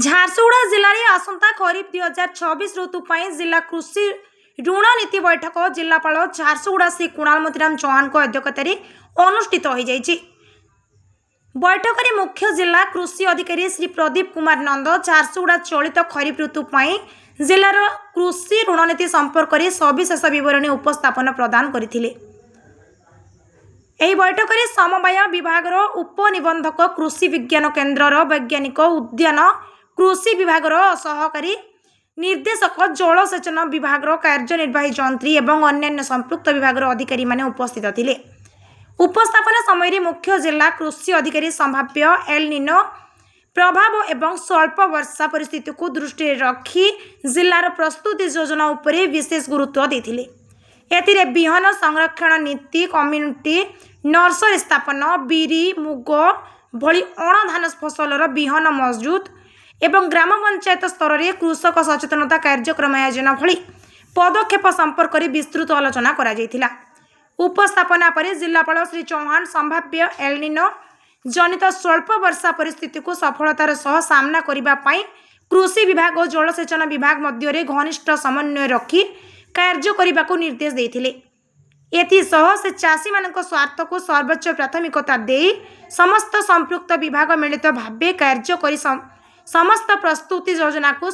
ଝାରସୁଗୁଡ଼ା ଜିଲ୍ଲାରେ ଆସନ୍ତା ଖରିଫ 2026 ଋତୁ ପାଇଁ ଜିଲ୍ଲା କୃଷି ଋଣ ନୀତି ବୈଠକ ଜିଲ୍ଲାପାଳ ଝାରସୁଗୁଡ଼ା ଶ୍ରୀ କୁଣାଲ ମୋତିରାମ ଚୌହାନଙ୍କ ଅଧ୍ୟକ୍ଷତାରେ ଅନୁଷ୍ଠିତ ହୋଇଯାଇଛି। ବୈଠକରେ ମୁଖ୍ୟ ଜିଲ୍ଲା କୃଷି ଅଧିକାରୀ ଶ୍ରୀ ପ୍ରଦୀପ କୁମାର ନନ୍ଦ ଝାରସୁଗୁଡ଼ା ଚଳିତ ଖରିଫ ଋତୁ ପାଇଁ ଜିଲ୍ଲାର କୃଷି ଋଣ ନୀତି ସମ୍ପର୍କରେ ସବିଶେଷ ବିବରଣୀ ଉପସ୍ଥାପନ ପ୍ରଦାନ କରିଥିଲେ। ଏହି ବୈଠକରେ ସମବାୟ ବିଭାଗର ଉପନିବନ୍ଧକ କୃଷି ବିଜ୍ଞାନ କେନ୍ଦ୍ରର ବୈଜ୍ଞାନିକ ଉଦ୍ୟାନ କୃଷି ବିଭାଗର ସହକାରୀ ନିର୍ଦ୍ଦେଶକ ଜଳସେଚନ ବିଭାଗର କାର୍ଯ୍ୟନିର୍ବାହୀ ଯନ୍ତ୍ରୀ ଏବଂ ଅନ୍ୟାନ୍ୟ ସମ୍ପୃକ୍ତ ବିଭାଗର ଅଧିକାରୀମାନେ ଉପସ୍ଥିତ ଥିଲେ। ଉପସ୍ଥାପନ ସମୟରେ ମୁଖ୍ୟ ଜିଲ୍ଲା କୃଷି ଅଧିକାରୀ ସମ୍ଭାବ୍ୟ ଏଲ୍ ନିନୋ ପ୍ରଭାବ ଏବଂ ସ୍ୱଳ୍ପ ବର୍ଷା ପରିସ୍ଥିତିକୁ ଦୃଷ୍ଟିରେ ରଖି ଜିଲ୍ଲାର ପ୍ରସ୍ତୁତି ଯୋଜନା ଉପରେ ବିଶେଷ ଗୁରୁତ୍ୱ ଦେଇଥିଲେ। ଏଥିରେ ବିହନ ସଂରକ୍ଷଣ ନୀତି, କମ୍ୟୁନିଟି ନର୍ସରୀ ସ୍ଥାପନ, ବିରି ମୁଗ ଭଳି ଅଣଧାନ ଫସଲର ବିହନ ମଜୁତ ଏବଂ ଗ୍ରାମ ପଞ୍ଚାୟତ ସ୍ତରରେ କୃଷକ ସଚେତନତା କାର୍ଯ୍ୟକ୍ରମ ଆୟୋଜନ ଭଳି ପଦକ୍ଷେପ ସମ୍ପର୍କରେ ବିସ୍ତୃତ ଆଲୋଚନା କରାଯାଇଥିଲା। ଉପସ୍ଥାପନା ପରେ ଜିଲ୍ଲାପାଳ ଶ୍ରୀ ଚୌହାନ ସମ୍ଭାବ୍ୟ ଏଲ୍ ନିନୋ ଜନିତ ସ୍ୱଳ୍ପ ବର୍ଷା ପରିସ୍ଥିତିକୁ ସଫଳତାର ସହ ସାମ୍ନା କରିବା ପାଇଁ କୃଷି ବିଭାଗ ଓ ଜଳସେଚନ ବିଭାଗ ମଧ୍ୟରେ ଘନିଷ୍ଠ ସମନ୍ୱୟ ରଖି କାର୍ଯ୍ୟ କରିବାକୁ ନିର୍ଦ୍ଦେଶ ଦେଇଥିଲେ। ଏଥିସହ ସେ ଚାଷୀମାନଙ୍କ ସ୍ୱାର୍ଥକୁ ସର୍ବୋଚ୍ଚ ପ୍ରାଥମିକତା ଦେଇ ସମସ୍ତ ସମ୍ପୃକ୍ତ ବିଭାଗ ମିଳିତ ଭାବେ କାର୍ଯ୍ୟ କରି ସମସ୍ତ ପ୍ରସ୍ତୁତି ଯୋଜନାକୁ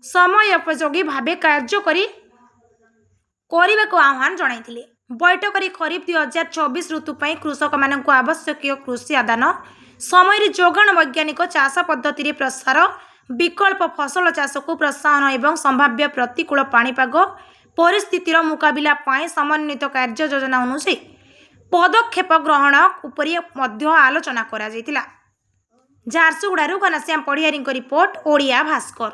ସମୟୋପଯୋଗୀ ଭାବେ କାର୍ଯ୍ୟକାରୀ କରିବାକୁ ଆହ୍ୱାନ ଜଣାଇଥିଲେ। ବୈଠକରେ ଖରିଫ 2026 ଋତୁ ପାଇଁ କୃଷକମାନଙ୍କୁ ଆବଶ୍ୟକୀୟ କୃଷି ଆଦାନ ସମୟରେ ଯୋଗାଣ, ବୈଜ୍ଞାନିକ ଚାଷ ପଦ୍ଧତିରେ ପ୍ରସାର, ବିକଳ୍ପ ଫସଲ ଚାଷକୁ ପ୍ରୋତ୍ସାହନ ଏବଂ ସମ୍ଭାବ୍ୟ ପ୍ରତିକୂଳ ପାଣିପାଗ ପରିସ୍ଥିତିର ମୁକାବିଲା ପାଇଁ ସମନ୍ୱିତ କାର୍ଯ୍ୟ ଯୋଜନା ଅନୁଯାୟୀ ପଦକ୍ଷେପ ଗ୍ରହଣ ଉପରେ ମଧ୍ୟ ଆଲୋଚନା କରାଯାଇଥିଲା। ଝାରସୁଗୁଡ଼ାରୁ ଘନଶ୍ୟାମ ପଡ଼ିହାରୀଙ୍କ ରିପୋର୍ଟ, ଓଡ଼ିଆ ଭାସ୍କର।